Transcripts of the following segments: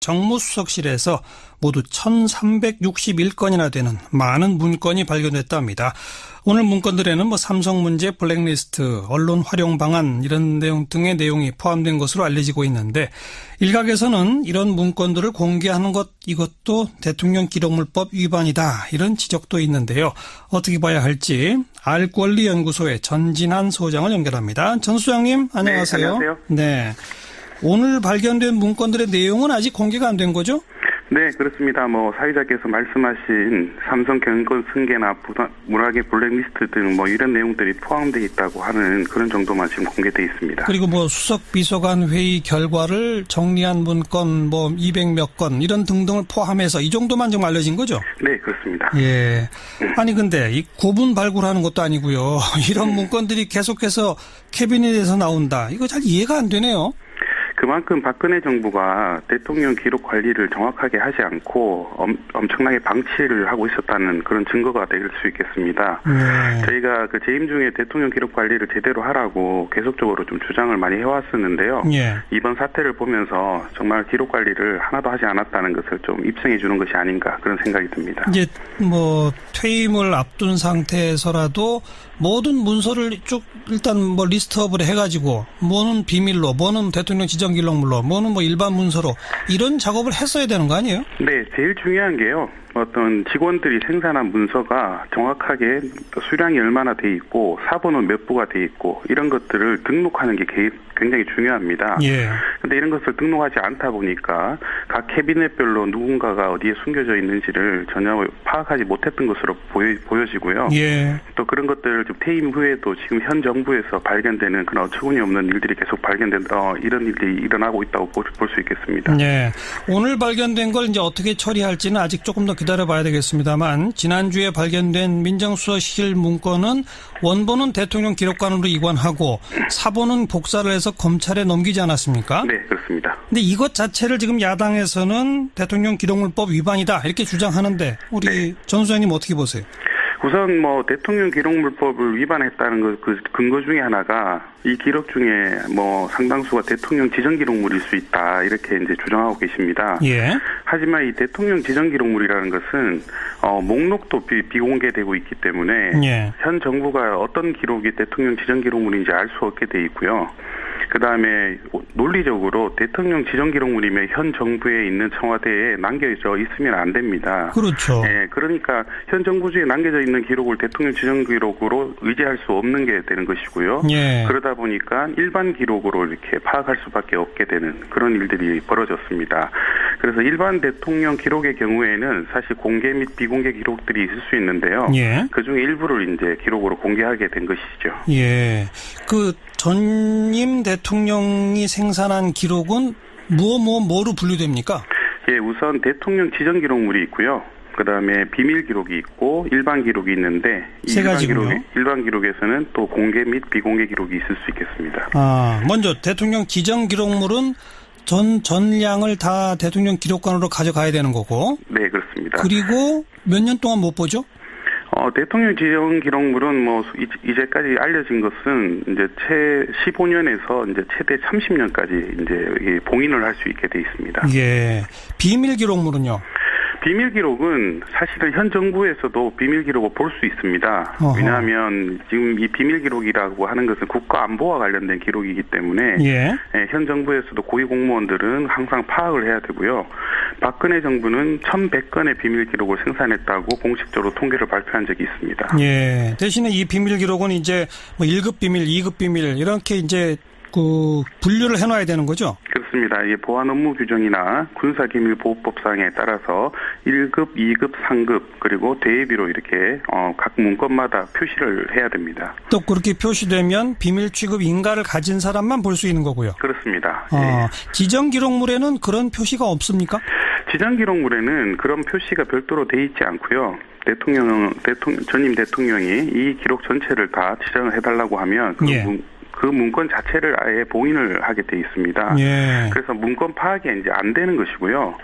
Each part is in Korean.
정무수석실에서 모두 1361건이나 되는 많은 문건이 발견됐다 합니다. 오늘 문건들에는 삼성 문제, 블랙리스트, 언론 활용 방안 이런 내용 등의 내용이 포함된 것으로 알려지고 있는데 일각에서는 이런 문건들을 공개하는 것 이것도 대통령 기록물법 위반이다 이런 지적도 있는데요. 어떻게 봐야 할지 알권리연구소의 전진한 소장을 연결합니다. 전 소장님 안녕하세요. 네, 안녕하세요. 네. 오늘 발견된 문건들의 내용은 아직 공개가 안 된 거죠? 네, 그렇습니다. 사회자께서 말씀하신 삼성 경영 승계나 문화계 블랙리스트 등 이런 내용들이 포함되어 있다고 하는 그런 정도만 지금 공개되어 있습니다. 그리고 수석 비서관 회의 결과를 정리한 문건 200몇 건 이런 등등을 포함해서 이 정도만 지금 알려진 거죠? 네, 그렇습니다. 예. 아니 근데 이 고분 발굴하는 것도 아니고요. 이런 문건들이 계속해서 캐비닛에서 나온다. 이거 잘 이해가 안 되네요. 그만큼 박근혜 정부가 대통령 기록 관리를 정확하게 하지 않고 엄청나게 방치를 하고 있었다는 그런 증거가 될 수 있겠습니다. 저희가 재임 중에 대통령 기록 관리를 제대로 하라고 계속적으로 좀 주장을 많이 해왔었는데요. 예. 이번 사태를 보면서 정말 기록 관리를 하나도 하지 않았다는 것을 좀 입증해 주는 것이 아닌가 그런 생각이 듭니다. 이제 퇴임을 앞둔 상태에서라도 모든 문서를 쭉 일단 리스트업을 해가지고 뭐는 비밀로, 뭐는 대통령 지정기록물로, 뭐는 일반 문서로 이런 작업을 했어야 되는 거 아니에요? 네, 제일 중요한 게요. 어떤 직원들이 생산한 문서가 정확하게 수량이 얼마나 돼 있고 사본은 몇 부가 돼 있고 이런 것들을 등록하는 게 굉장히 중요합니다. 예. 근데 이런 것을 등록하지 않다 보니까 각 캐비넷별로 누군가가 어디에 숨겨져 있는지를 전혀 파악하지 못했던 것으로 보여지고요. 예. 또 그런 것들을 좀 퇴임 후에도 지금 현 정부에서 발견되는 그런 어처구니 없는 일들이 계속 이런 일들이 일어나고 있다고 볼 수 있겠습니다. 네. 오늘 발견된 걸 이제 어떻게 처리할지는 아직 조금 더 기다려봐야 되겠습니다만 지난주에 발견된 민정수석실 문건은 원본은 대통령 기록관으로 이관하고 사본은 복사를 해서 검찰에 넘기지 않았습니까? 네, 그렇습니다. 근데 이것 자체를 지금 야당에서는 대통령 기록물법 위반이다 이렇게 주장하는데 우리 전 소장님 어떻게 보세요? 우선 대통령 기록물법을 위반했다는 그 근거 중에 하나가 이 기록 중에 상당수가 대통령 지정 기록물일 수 있다 이렇게 이제 주장하고 계십니다. 예. 하지만 이 대통령 지정 기록물이라는 것은 목록도 비공개되고 있기 때문에 예. 현 정부가 어떤 기록이 대통령 지정 기록물인지 알 수 없게 돼 있고요. 그다음에 논리적으로 대통령 지정 기록물이면 현 정부에 있는 청와대에 남겨져 있으면 안 됩니다. 그렇죠. 네, 그러니까 현 정부주에 남겨져 있는 기록을 대통령 지정 기록으로 의지할 수 없는 게 되는 것이고요. 예. 그러다 보니까 일반 기록으로 이렇게 파악할 수밖에 없게 되는 그런 일들이 벌어졌습니다. 그래서 일반 대통령 기록의 경우에는 사실 공개 및 비공개 기록들이 있을 수 있는데요. 예. 그중에 일부를 이제 기록으로 공개하게 된 것이죠. 예. 전임 대통령이 생산한 기록은 뭐로 분류됩니까? 예, 우선 대통령 지정 기록물이 있고요. 그다음에 비밀 기록이 있고 일반 기록이 있는데 세 가지군요. 일반 기록에서는 또 공개 및 비공개 기록이 있을 수 있겠습니다. 먼저 대통령 지정 기록물은 전량을 다 대통령 기록관으로 가져가야 되는 거고. 네, 그렇습니다. 그리고 몇 년 동안 못 보죠? 대통령 지정 기록물은 이제까지 알려진 것은 이제 15년에서 이제 최대 30년까지 이제 봉인을 할 수 있게 돼 있습니다. 예. 비밀 기록물은요? 비밀 기록은 사실은 현 정부에서도 비밀 기록을 볼 수 있습니다. 왜냐하면 지금 이 비밀 기록이라고 하는 것은 국가 안보와 관련된 기록이기 때문에 현 정부에서도 고위 공무원들은 항상 파악을 해야 되고요. 박근혜 정부는 1,100건의 비밀 기록을 생산했다고 공식적으로 통계를 발표한 적이 있습니다. 예. 대신에 이 비밀 기록은 이제 1급 비밀, 2급 비밀 이렇게 이제 분류를 해놔야 되는 거죠? 그렇습니다. 이 보안 업무 규정이나 군사기밀보호법상에 따라서 1급, 2급, 3급 그리고 대비로 이렇게 각 문건마다 표시를 해야 됩니다. 또 그렇게 표시되면 비밀 취급 인가를 가진 사람만 볼 수 있는 거고요. 그렇습니다. 지정 기록물에는 그런 표시가 없습니까? 지정 기록물에는 그런 표시가 별도로 돼 있지 않고요. 전임 대통령이 이 기록 전체를 다 지정을 해달라고 하면 그 문건 자체를 아예 봉인을 하게 돼 있습니다. 예. 그래서 문건 파악이 이제 안 되는 것이고요.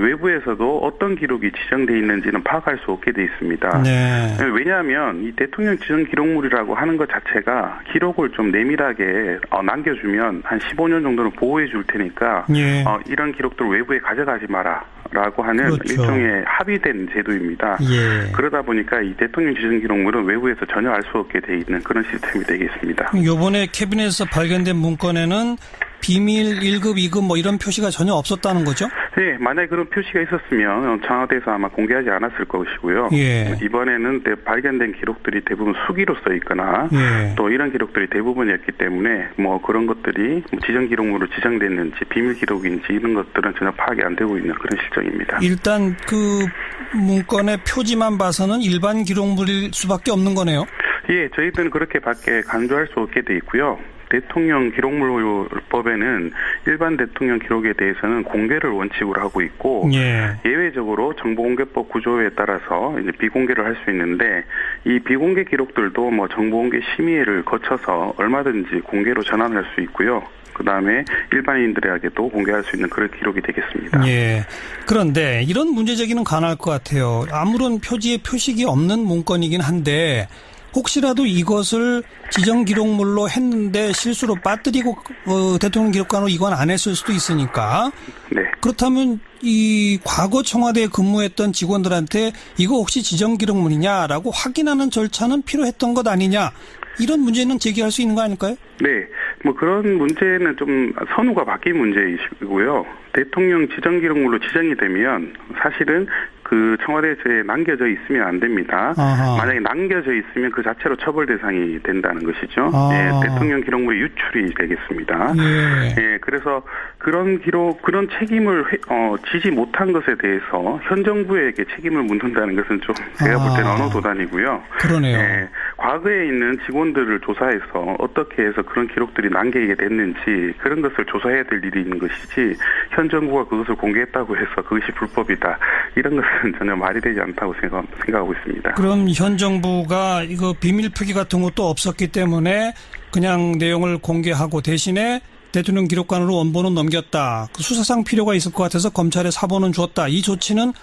외부에서도 어떤 기록이 지정돼 있는지는 파악할 수 없게 돼 있습니다. 네. 왜냐하면 이 대통령 지정 기록물이라고 하는 것 자체가 기록을 좀 내밀하게 남겨주면 한 15년 정도는 보호해 줄 테니까 예. 이런 기록들 외부에 가져가지 마라. 라고 하는 그렇죠. 일종의 합의된 제도입니다. 예. 그러다 보니까 이 대통령 지정 기록물은 외부에서 전혀 알 수 없게 돼 있는 그런 시스템이 되겠습니다. 이번에 캐비넷에서 발견된 문건에는 비밀 1급, 2급 뭐 이런 표시가 전혀 없었다는 거죠? 네, 만약에 그런 표시가 있었으면 청와대에서 아마 공개하지 않았을 것이고요. 예. 이번에는 발견된 기록들이 대부분 수기로 써 있거나 예. 또 이런 기록들이 대부분이었기 때문에 뭐 그런 것들이 지정 기록물로 지정됐는지 비밀 기록인지 이런 것들은 전혀 파악이 안 되고 있는 그런 실정입니다. 일단 그 문건의 표지만 봐서는 일반 기록물일 수밖에 없는 거네요. 예, 저희들은 그렇게밖에 간주할 수 없게 돼 있고요. 대통령 기록물법에는 일반 대통령 기록에 대해서는 공개를 원칙으로 하고 있고 예. 예외적으로 정보공개법 구조에 따라서 이제 비공개를 할 수 있는데 이 비공개 기록들도 뭐 정보공개 심의를 거쳐서 얼마든지 공개로 전환할 수 있고요. 그다음에 일반인들에게도 공개할 수 있는 그런 기록이 되겠습니다. 예. 그런데 이런 문제 제기는 가능할 것 같아요. 아무런 표지에 표식이 없는 문건이긴 한데 혹시라도 이것을 지정 기록물로 했는데 실수로 빠뜨리고 대통령 기록관으로 이건 안 했을 수도 있으니까. 네. 그렇다면 이 과거 청와대에 근무했던 직원들한테 이거 혹시 지정 기록물이냐라고 확인하는 절차는 필요했던 것 아니냐. 이런 문제는 제기할 수 있는 거 아닐까요? 네. 뭐 그런 문제는 좀 선우가 바뀐 문제이시고요. 대통령 지정 기록물로 지정이 되면 사실은 그 청와대에 남겨져 있으면 안 됩니다. 아하. 만약에 남겨져 있으면 그 자체로 처벌 대상이 된다는 것이죠. 예, 대통령 기록물의 유출이 되겠습니다. 예. 예, 그래서 그런 그런 책임을 지지 못한 것에 대해서 현 정부에게 책임을 묻는다는 것은 좀 제가 볼 때는 어느 도단이고요. 그러네요. 예, 과거에 있는 직원들을 조사해서 어떻게 해서 그런 기록들이 남기게 됐는지 그런 것을 조사해야 될 일이 있는 것이지 현 정부가 그것을 공개했다고 해서 그것이 불법이다. 이런 것은 전혀 말이 되지 않다고 생각하고 있습니다. 그럼 현 정부가 이거 비밀 표기 같은 것도 없었기 때문에 그냥 내용을 공개하고 대신에 대통령 기록관으로 원본은 넘겼다. 그 수사상 필요가 있을 것 같아서 검찰에 사본은 줬다. 이 조치는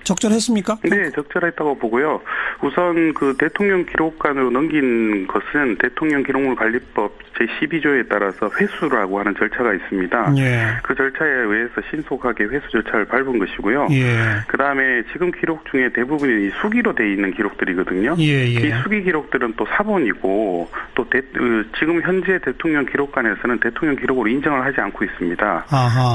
적절했습니까? 네, 적절했다고 보고요. 우선 그 대통령 기록관으로 넘긴 것은 대통령 기록물 관리법 제12조에 따라서 회수라고 하는 절차가 있습니다. 예. 그 절차에 의해서 신속하게 회수 절차를 밟은 것이고요. 예. 그다음에 지금 기록 중에 대부분이 수기로 돼 있는 기록들이거든요. 예. 이 수기 기록들은 또 사본이고 또 지금 현재 대통령 기록관에서는 대통령 기록으로 인정을 하지 않고 있습니다.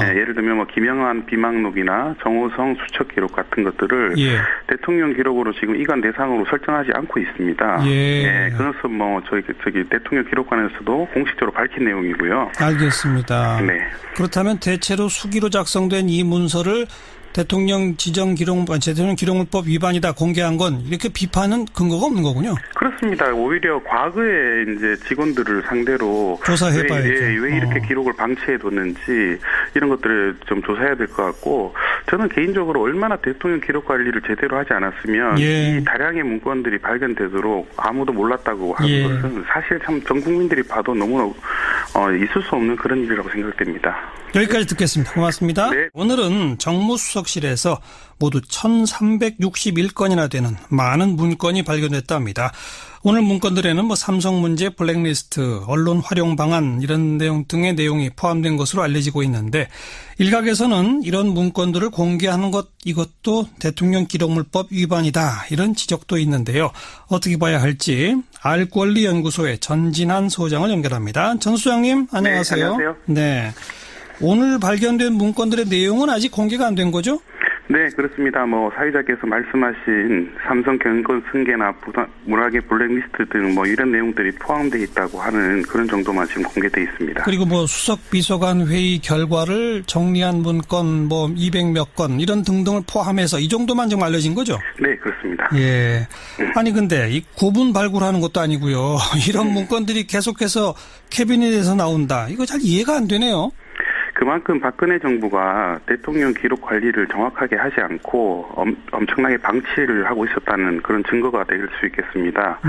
네, 예를 들면 뭐 김영한 비망록이나 정호성 수첩 기록 같은 것들을 예. 대통령 기록으로 지금 이관 대상으로 설정하지 않고 있습니다. 예. 그것은 뭐 저기 대통령 기록관에서도 공식적으로 밝힌 내용이고요. 알겠습니다. 네. 그렇다면 대체로 수기로 작성된 이 문서를 대통령 기록물법 위반이다 공개한 건 이렇게 비판은 근거가 없는 거군요. 그렇습니다. 오히려 과거에 이제 직원들을 상대로 조사해봐야죠. 왜 이렇게 기록을 방치해뒀는지 이런 것들을 좀 조사해야 될 것 같고 저는 개인적으로 얼마나 대통령 기록 관리를 제대로 하지 않았으면 이 다량의 문건들이 발견되도록 아무도 몰랐다고 하는 것은 사실 참 전 국민들이 봐도 너무 있을 수 없는 그런 일이라고 생각됩니다. 여기까지 듣겠습니다. 고맙습니다. 네. 오늘은 정무수석실에서 모두 1,361건이나 되는 많은 문건이 발견됐다 합니다. 오늘 문건들에는 뭐 삼성 문제, 블랙리스트, 언론 활용 방안 이런 내용 등의 내용이 포함된 것으로 알려지고 있는데 일각에서는 이런 문건들을 공개하는 것 이것도 대통령 기록물법 위반이다 이런 지적도 있는데요. 어떻게 봐야 할지 알권리연구소의 전진한 소장을 연결합니다. 전 소장님 안녕하세요. 네, 안녕하세요. 네. 오늘 발견된 문건들의 내용은 아직 공개가 안 된 거죠? 네, 그렇습니다. 뭐 사회자께서 말씀하신 삼성 경권 승계나 문화계 블랙리스트 등 뭐 이런 내용들이 포함되어 있다고 하는 그런 정도만 지금 공개되어 있습니다. 그리고 뭐 수석 비서관 회의 결과를 정리한 문건 뭐 200몇 건 이런 등등을 포함해서 이 정도만 지금 알려진 거죠? 네, 그렇습니다. 예. 아니 근데 이 구분 발굴하는 것도 아니고요. 이런 문건들이 계속해서 캐비닛에서 나온다. 이거 잘 이해가 안 되네요. 그만큼 박근혜 정부가 대통령 기록 관리를 정확하게 하지 않고 엄청나게 방치를 하고 있었다는 그런 증거가 될 수 있겠습니다.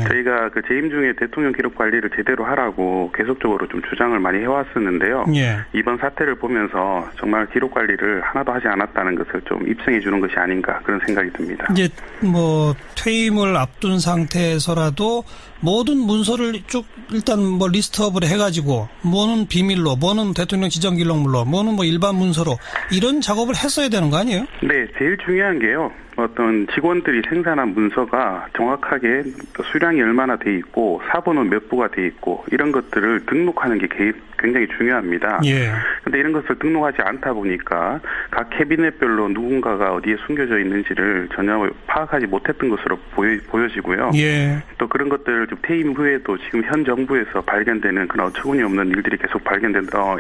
저희가 그 재임 중에 대통령 기록 관리를 제대로 하라고 계속적으로 좀 주장을 많이 해왔었는데요. 이번 사태를 보면서 정말 기록 관리를 하나도 하지 않았다는 것을 좀 입증해 주는 것이 아닌가 그런 생각이 듭니다. 이제 뭐 퇴임을 앞둔 상태에서라도 모든 문서를 쭉 일단 뭐 리스트업을 해가지고 뭐는 비밀로, 뭐는 대통령 지정기록물로, 뭐는 뭐 일반 문서로 이런 작업을 했어야 되는 거 아니에요? 네, 제일 중요한 게요. 어떤 직원들이 생산한 문서가 정확하게 수량이 얼마나 돼 있고 사본은 몇 부가 돼 있고 이런 것들을 등록하는 게 굉장히 중요합니다. 그런데 이런 것을 등록하지 않다 보니까 각 캐비넷별로 누군가가 어디에 숨겨져 있는지를 전혀 파악하지 못했던 것으로 보여지고요. 또 그런 것들을 좀 퇴임 후에도 지금 현 정부에서 발견되는 그런 어처구니 없는 일들이 계속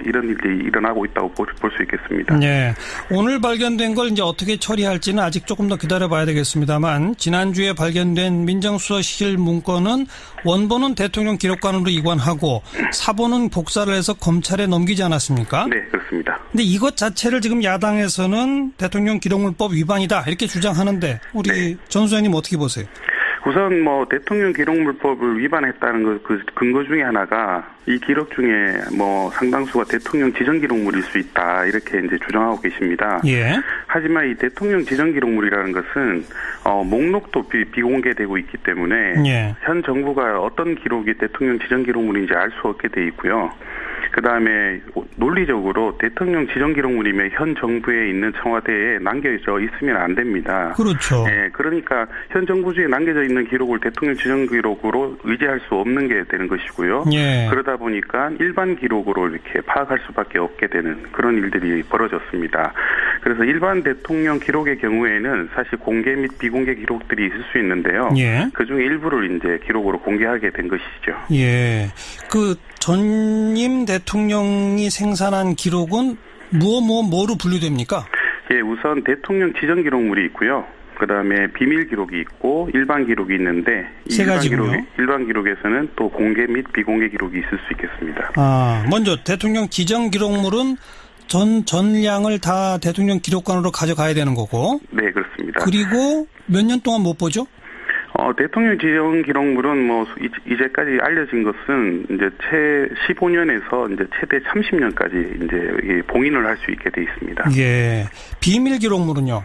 이런 일들이 일어나고 있다고 볼 수 있겠습니다. 오늘 발견된 걸 이제 어떻게 처리할지는 아직 조금 더 기다려봐야 되겠습니다만 지난주에 발견된 민정수석실 문건은 원본은 대통령 기록관으로 이관하고 사본은 복사를 해서 검찰에 넘기지 않았습니까? 네, 그렇습니다. 근데 이것 자체를 지금 야당에서는 대통령 기록물법 위반이다 이렇게 주장하는데 우리 전 소장님 어떻게 보세요? 우선 뭐 대통령 기록물법을 위반했다는 그 근거 중에 하나가 이 기록 중에 뭐 상당수가 대통령 지정 기록물일 수 있다 이렇게 이제 주장하고 계십니다. 하지만 이 대통령 지정 기록물이라는 것은 목록도 비공개되고 있기 때문에 현 정부가 어떤 기록이 대통령 지정 기록물인지 알 수 없게 돼 있고요. 그다음에 논리적으로 대통령 지정 기록물이면 현 정부에 있는 청와대에 남겨져 있으면 안 됩니다. 그렇죠. 그러니까 현 정부주에 남겨져 있는 기록을 대통령 지정 기록으로 의지할 수 없는 게 되는 것이고요. 그러다 보니까 일반 기록으로 이렇게 파악할 수밖에 없게 되는 그런 일들이 벌어졌습니다. 그래서 일반 대통령 기록의 경우에는 사실 공개 및 비공개 기록들이 있을 수 있는데요. 그중에 일부를 이제 기록으로 공개하게 된 것이죠. 그 전임 대통령이 생산한 기록은 뭐로 분류됩니까? 우선 대통령 지정 기록물이 있고요. 그다음에 비밀 기록이 있고 일반 기록이 있는데 일반 기록에서는 또 공개 및 비공개 기록이 있을 수 있겠습니다. 먼저 대통령 지정 기록물은 전량을 다 대통령 기록관으로 가져가야 되는 거고. 네, 그렇습니다. 그리고 몇 년 동안 못 보죠? 대통령 지정 기록물은 뭐 이제까지 알려진 것은 이제 15년에서 이제 최대 30년까지 이제 봉인을 할 수 있게 돼 있습니다. 비밀 기록물은요?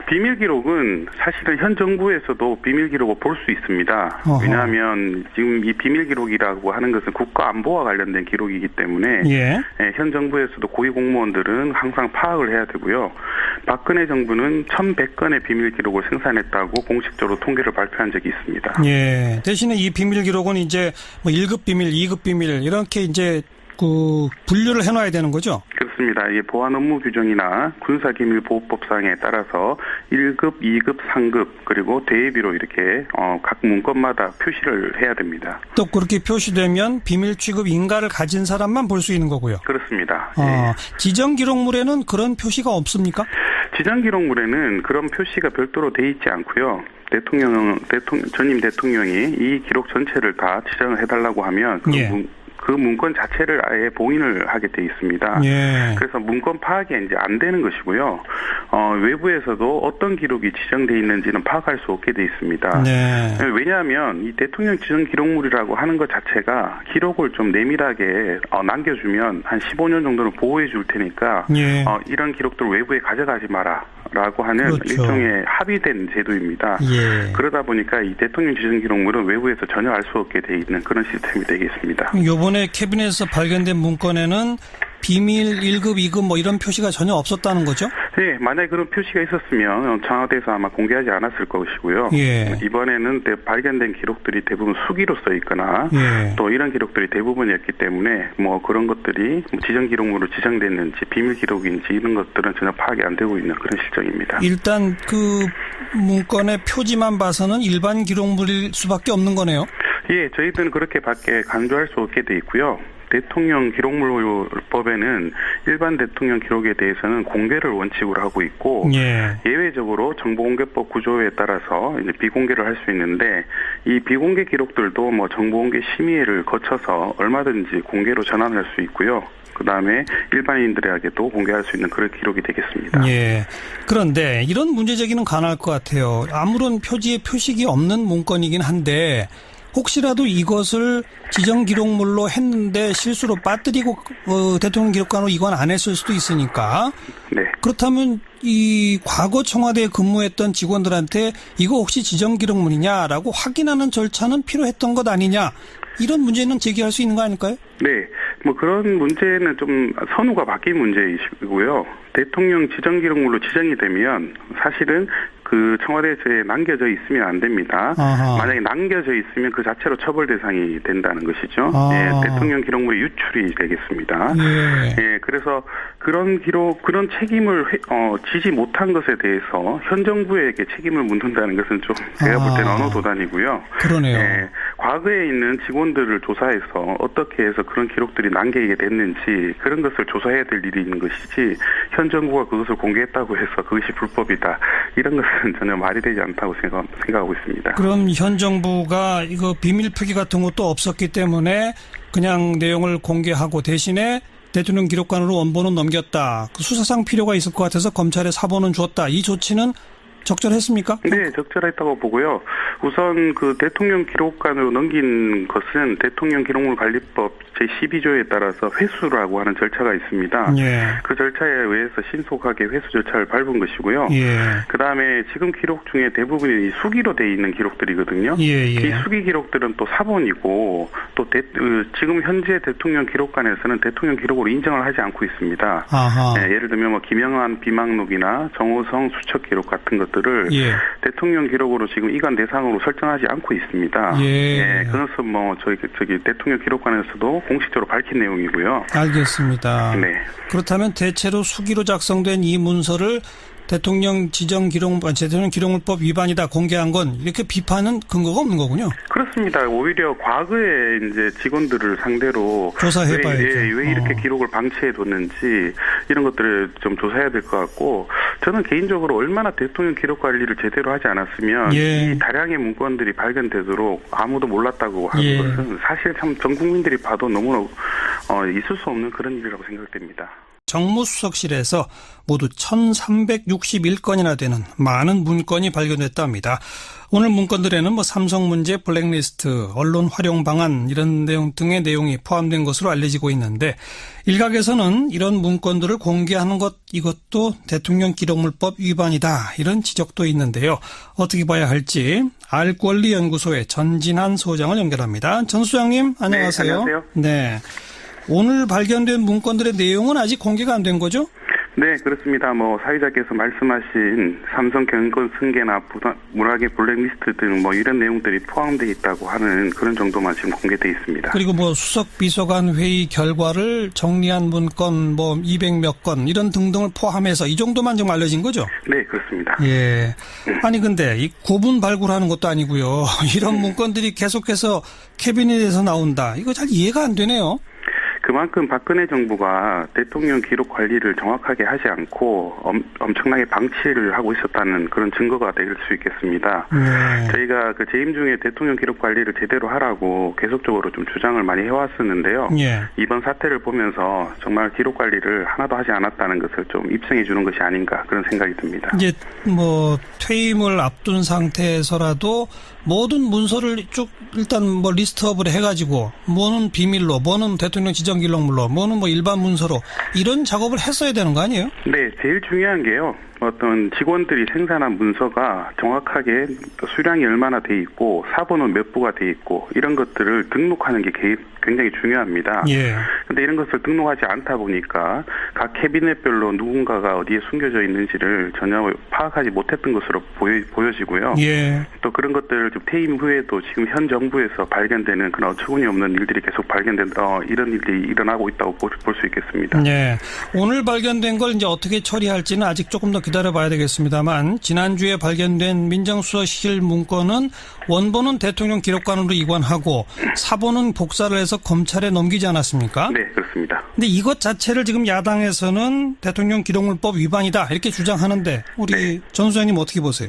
비밀 기록은 사실은 현 정부에서도 비밀 기록을 볼 수 있습니다. 왜냐하면 지금 이 비밀 기록이라고 하는 것은 국가 안보와 관련된 기록이기 때문에 현 정부에서도 고위 공무원들은 항상 파악을 해야 되고요. 박근혜 정부는 1,100건의 비밀 기록을 생산했다고 공식적으로 통계를 발표한 적이 있습니다. 대신에 이 비밀 기록은 이제 뭐 1급 비밀, 2급 비밀 이렇게 이제 그 분류를 해놔야 되는 거죠? 그렇습니다. 보안 업무 규정이나 군사기밀보호법상에 따라서 1급, 2급, 3급 그리고 대비로 이렇게 각 문건마다 표시를 해야 됩니다. 또 그렇게 표시되면 비밀 취급 인가를 가진 사람만 볼 수 있는 거고요. 그렇습니다. 지정 기록물에는 그런 표시가 없습니까? 지정 기록물에는 그런 표시가 별도로 돼 있지 않고요. 전임 대통령이 이 기록 전체를 다 지정을 해달라고 하면 그 문건 자체를 아예 봉인을 하게 돼 있습니다. 그래서 문건 파악이 이제 안 되는 것이고요. 외부에서도 어떤 기록이 지정돼 있는지는 파악할 수 없게 돼 있습니다. 왜냐하면 이 대통령 지정 기록물이라고 하는 것 자체가 기록을 좀 내밀하게 남겨주면 한 15년 정도는 보호해 줄 테니까 이런 기록들 외부에 가져가지 마라. 라고 하는 일종의 합의된 제도입니다. 그러다 보니까 이 대통령 지정 기록물은 외부에서 전혀 알 수 없게 돼 있는 그런 시스템이 되겠습니다. 이번에 캐비넷에서 발견된 문건에는 비밀 1급, 2급 뭐 이런 표시가 전혀 없었다는 거죠? 네, 만약에 그런 표시가 있었으면 청와대에서 아마 공개하지 않았을 것이고요. 이번에는 발견된 기록들이 대부분 수기로 써 있거나 또 이런 기록들이 대부분이었기 때문에 뭐 그런 것들이 지정 기록물로 지정됐는지 비밀 기록인지 이런 것들은 전혀 파악이 안 되고 있는 그런 실정입니다. 일단 그 문건의 표지만 봐서는 일반 기록물일 수밖에 없는 거네요. 저희들은 그렇게밖에 간주할 수 없게 돼 있고요. 대통령 기록물법에는 일반 대통령 기록에 대해서는 공개를 원칙으로 하고 있고 예외적으로 정보공개법 구조에 따라서 이제 비공개를 할 수 있는데 이 비공개 기록들도 뭐 정보공개 심의를 거쳐서 얼마든지 공개로 전환할 수 있고요. 그다음에 일반인들에게도 공개할 수 있는 그런 기록이 되겠습니다. 예. 그런데 이런 문제 제기는 가능할 것 같아요. 아무런 표지에 표식이 없는 문건이긴 한데 혹시라도 이것을 지정 기록물로 했는데 실수로 빠뜨리고 대통령 기록관으로 이관 안 했을 수도 있으니까. 네. 그렇다면 이 과거 청와대에 근무했던 직원들한테 이거 혹시 지정 기록물이냐라고 확인하는 절차는 필요했던 것 아니냐. 이런 문제는 제기할 수 있는 거 아닐까요? 네. 뭐 그런 문제는 좀 선후가 바뀐 문제이시고요. 대통령 지정 기록물로 지정이 되면 사실은 그 청와대에 남겨져 있으면 안 됩니다. 아하. 만약에 남겨져 있으면 그 자체로 처벌 대상이 된다는 것이죠. 예, 대통령 기록물이 유출이 되겠습니다. 예, 그래서 그런 그런 책임을 지지 못한 것에 대해서 현 정부에게 책임을 묻는다는 것은 좀 제가 볼 때는 어느 도단이고요. 그러네요. 예, 과거에 있는 직원들을 조사해서 어떻게 해서 그런 기록들이 남기게 됐는지 그런 것을 조사해야 될 일이 있는 것이지 현 정부가 그것을 공개했다고 해서 그것이 불법이다. 이런 것은 전혀 말이 되지 않다고 생각하고 있습니다. 그럼 현 정부가 이거 비밀 표기 같은 것도 없었기 때문에 그냥 내용을 공개하고 대신에 대통령 기록관으로 원본은 넘겼다. 그 수사상 필요가 있을 것 같아서 검찰에 사본은 줬다. 이 조치는 적절했습니까? 네, 적절했다고 보고요. 우선 그 대통령 기록관으로 넘긴 것은 대통령 기록물 관리법 제12조에 따라서 회수라고 하는 절차가 있습니다. 예. 그 절차에 의해서 신속하게 회수 절차를 밟은 것이고요. 예. 그다음에 지금 기록 중에 대부분이 수기로 돼 있는 기록들이거든요. 예. 이 수기 기록들은 또 사본이고 또 지금 현재 대통령 기록관에서는 대통령 기록으로 인정을 하지 않고 있습니다. 네, 예를 들면 뭐 김영한 비망록이나 정호성 수첩 기록 같은 것들을 대통령 기록으로 지금 이관 대상으로 설정하지 않고 있습니다. 예, 그것은 뭐 저기 대통령 기록관에서도 공식적으로 밝힌 내용이고요. 알겠습니다. 네. 그렇다면 대체로 수기로 작성된 이 문서를 대통령 대통령 기록물법 위반이다 공개한 건 이렇게 비판은 근거가 없는 거군요. 그렇습니다. 오히려 과거에 이제 직원들을 상대로 조사해봐야죠. 왜 이렇게 기록을 방치해뒀는지 이런 것들을 좀 조사해야 될 것 같고 저는 개인적으로 얼마나 대통령 기록 관리를 제대로 하지 않았으면 이 다량의 문건들이 발견되도록 아무도 몰랐다고 하는 것은 사실 참 전 국민들이 봐도 너무나 있을 수 없는 그런 일이라고 생각됩니다. 정무수석실에서 모두 1361건이나 되는 많은 문건이 발견됐답니다. 오늘 문건들에는 뭐 삼성 문제, 블랙리스트, 언론 활용 방안 이런 내용 등의 내용이 포함된 것으로 알려지고 있는데 일각에서는 이런 문건들을 공개하는 것 이것도 대통령 기록물법 위반이다 이런 지적도 있는데요. 어떻게 봐야 할지 알권리연구소의 전진한 소장을 연결합니다. 전 소장님 안녕하세요. 네, 안녕하세요. 네. 오늘 발견된 문건들의 내용은 아직 공개가 안 된 거죠? 네, 그렇습니다. 뭐 사회자께서 말씀하신 삼성 경권 승계나 문학의 블랙리스트 등 뭐 이런 내용들이 포함되어 있다고 하는 그런 정도만 지금 공개되어 있습니다. 그리고 뭐 수석 비서관 회의 결과를 정리한 문건 뭐 200몇 건 이런 등등을 포함해서 이 정도만 좀 알려진 거죠? 네, 그렇습니다. 예. 아니 근데 이 고분 발굴하는 것도 아니고요. 이런 문건들이 계속해서 캐비닛에서 나온다. 이거 잘 이해가 안 되네요. 그만큼 박근혜 정부가 대통령 기록 관리를 정확하게 하지 않고 엄청나게 방치를 하고 있었다는 그런 증거가 될 수 있겠습니다. 저희가 그 재임 중에 대통령 기록 관리를 제대로 하라고 계속적으로 좀 주장을 많이 해왔었는데요. 이번 사태를 보면서 정말 기록 관리를 하나도 하지 않았다는 것을 좀 입증해 주는 것이 아닌가 그런 생각이 듭니다. 이제 뭐 퇴임을 앞둔 상태에서라도 모든 문서를 쭉 일단 뭐 리스트업을 해가지고 뭐는 비밀로, 뭐는 대통령 지정 기록물로, 뭐는 뭐 일반 문서로 이런 작업을 했어야 되는 거 아니에요? 네, 제일 중요한 게요. 어떤 직원들이 생산한 문서가 정확하게 수량이 얼마나 돼 있고 사본은 몇 부가 돼 있고 이런 것들을 등록하는 게 굉장히 중요합니다. 그런데 이런 것을 등록하지 않다 보니까 각 캐비넷별로 누군가가 어디에 숨겨져 있는지를 전혀 파악하지 못했던 것으로 보여지고요. 또 그런 것들을 좀 퇴임 후에도 지금 현 정부에서 발견되는 그런 어처구니 없는 일들이 계속 이런 일들이 일어나고 있다고 볼 수 있겠습니다. 오늘 발견된 걸 이제 어떻게 처리할지는 아직 조금 더 기다려봐야 되겠습니다만 지난주에 발견된 민정수석실 문건은 원본은 대통령 기록관으로 이관하고 사본은 복사를 해서 검찰에 넘기지 않았습니까? 네, 그렇습니다. 근데 이것 자체를 지금 야당에서는 대통령 기록물법 위반이다 이렇게 주장하는데 우리 전 소장님 어떻게 보세요?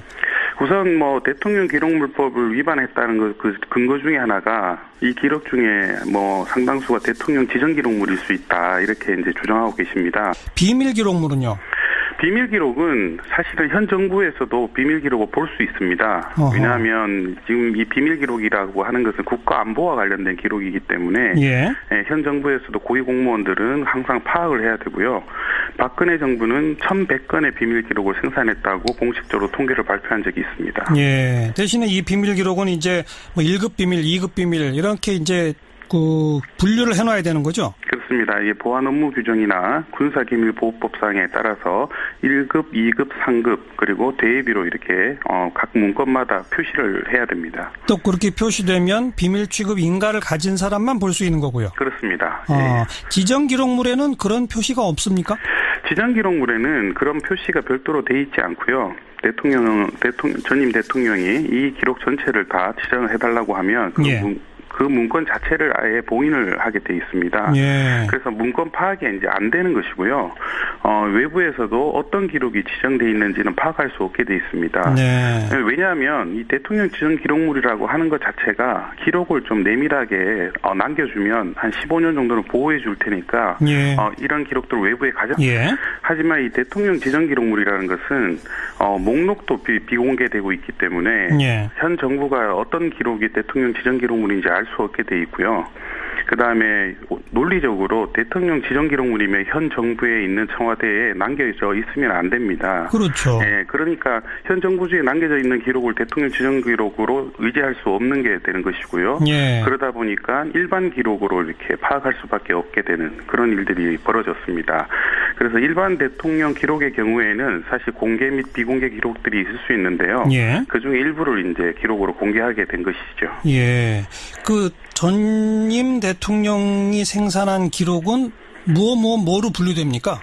우선 뭐 대통령 기록물법을 위반했다는 그 근거 중에 하나가 이 기록 중에 뭐 상당수가 대통령 지정 기록물일 수 있다 이렇게 이제 주장하고 계십니다. 비밀 기록물은요? 비밀 기록은 사실은 현 정부에서도 비밀 기록을 볼 수 있습니다. 왜냐하면 지금 이 비밀 기록이라고 하는 것은 국가 안보와 관련된 기록이기 때문에 현 정부에서도 고위 공무원들은 항상 파악을 해야 되고요. 박근혜 정부는 1,100건의 비밀 기록을 생산했다고 공식적으로 통계를 발표한 적이 있습니다. 예. 대신에 이 비밀 기록은 이제 뭐 1급 비밀, 2급 비밀 이렇게 이제 그 분류를 해놔야 되는 거죠? 그렇습니다. 이 보안 업무 규정이나 군사기밀보호법상에 따라서 1급, 2급, 3급 그리고 대비로 이렇게 각 문건마다 표시를 해야 됩니다. 또 그렇게 표시되면 비밀 취급 인가를 가진 사람만 볼 수 있는 거고요. 그렇습니다. 지정 기록물에는 그런 표시가 없습니까? 지정 기록물에는 그런 표시가 별도로 돼 있지 않고요. 전임 대통령이 이 기록 전체를 다 지정을 해달라고 하면 그 문건 자체를 아예 봉인을 하게 돼 있습니다. 그래서 문건 파악이 이제 안 되는 것이고요. 외부에서도 어떤 기록이 지정돼 있는지는 파악할 수 없게 돼 있습니다. 왜냐하면 이 대통령 지정 기록물이라고 하는 것 자체가 기록을 좀 내밀하게 남겨주면 한 15년 정도는 보호해 줄 테니까 이런 기록들 외부에 가져. 하지만 이 대통령 지정 기록물이라는 것은 목록도 비공개되고 있기 때문에 현 정부가 어떤 기록이 대통령 지정 기록물인지 알 수 없게 돼 있고요. 그다음에 논리적으로 대통령 지정 기록물이면 현 정부에 있는 청와대에 남겨져 있으면 안 됩니다. 그렇죠. 그러니까 현 정부주에 남겨져 있는 기록을 대통령 지정 기록으로 의지할 수 없는 게 되는 것이고요. 그러다 보니까 일반 기록으로 이렇게 파악할 수밖에 없게 되는 그런 일들이 벌어졌습니다. 그래서 일반 대통령 기록의 경우에는 사실 공개 및 비공개 기록들이 있을 수 있는데요. 그중에 일부를 이제 기록으로 공개하게 된 것이죠. 그 전임 대통령이 생산한 기록은 뭐로 분류됩니까?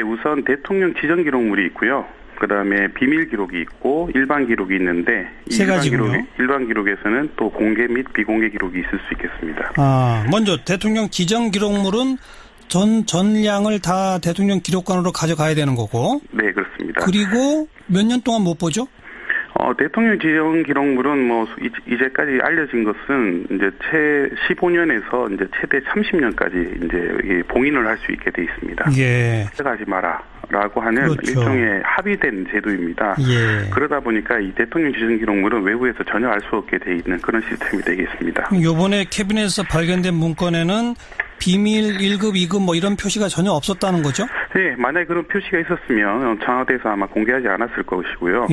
우선 대통령 지정 기록물이 있고요. 그다음에 비밀 기록이 있고 일반 기록이 있는데 일반 기록에서는 또 공개 및 비공개 기록이 있을 수 있겠습니다. 먼저 대통령 지정 기록물은 전량을 다 대통령 기록관으로 가져가야 되는 거고. 네, 그렇습니다. 그리고 몇 년 동안 못 보죠? 대통령 지정 기록물은 뭐 이제까지 알려진 것은 이제 15년에서 이제 최대 30년까지 이제 봉인을 할 수 있게 돼 있습니다. 가지 마라라고 하는 일종의 합의된 제도입니다. 그러다 보니까 이 대통령 지정 기록물은 외부에서 전혀 알 수 없게 돼 있는 그런 시스템이 되겠습니다. 이번에 캐비넷에서 발견된 문건에는 비밀 1급, 2급 뭐 이런 표시가 전혀 없었다는 거죠? 만약에 그런 표시가 있었으면 청와대에서 아마 공개하지 않았을 것이고요.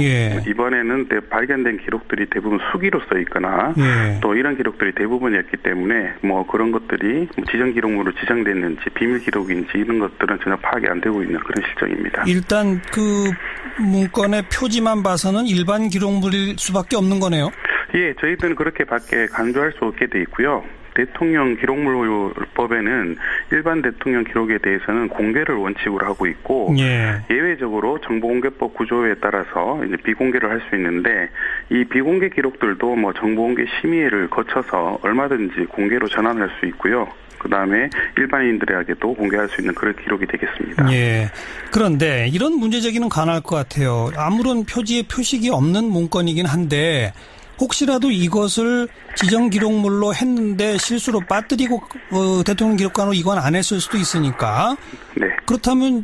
이번에는 발견된 기록들이 대부분 수기로 써 있거나 또 이런 기록들이 대부분이었기 때문에 뭐 그런 것들이 지정 기록물로 지정됐는지 비밀 기록인지 이런 것들은 전혀 파악이 안 되고 있는 그런 실정입니다. 일단 그 문건의 표지만 봐서는 일반 기록물일 수밖에 없는 거네요. 저희들은 그렇게밖에 간주할 수 없게 돼 있고요. 대통령 기록물법에는 일반 대통령 기록에 대해서는 공개를 원칙으로 하고 있고 예외적으로 정보공개법 구조에 따라서 이제 비공개를 할 수 있는데 이 비공개 기록들도 뭐 정보공개 심의를 거쳐서 얼마든지 공개로 전환할 수 있고요. 그다음에 일반인들에게도 공개할 수 있는 그런 기록이 되겠습니다. 그런데 이런 문제 제기는 가능할 것 같아요. 아무런 표지에 표식이 없는 문건이긴 한데 혹시라도 이것을 지정 기록물로 했는데 실수로 빠뜨리고 대통령 기록관으로 이관 안 했을 수도 있으니까 그렇다면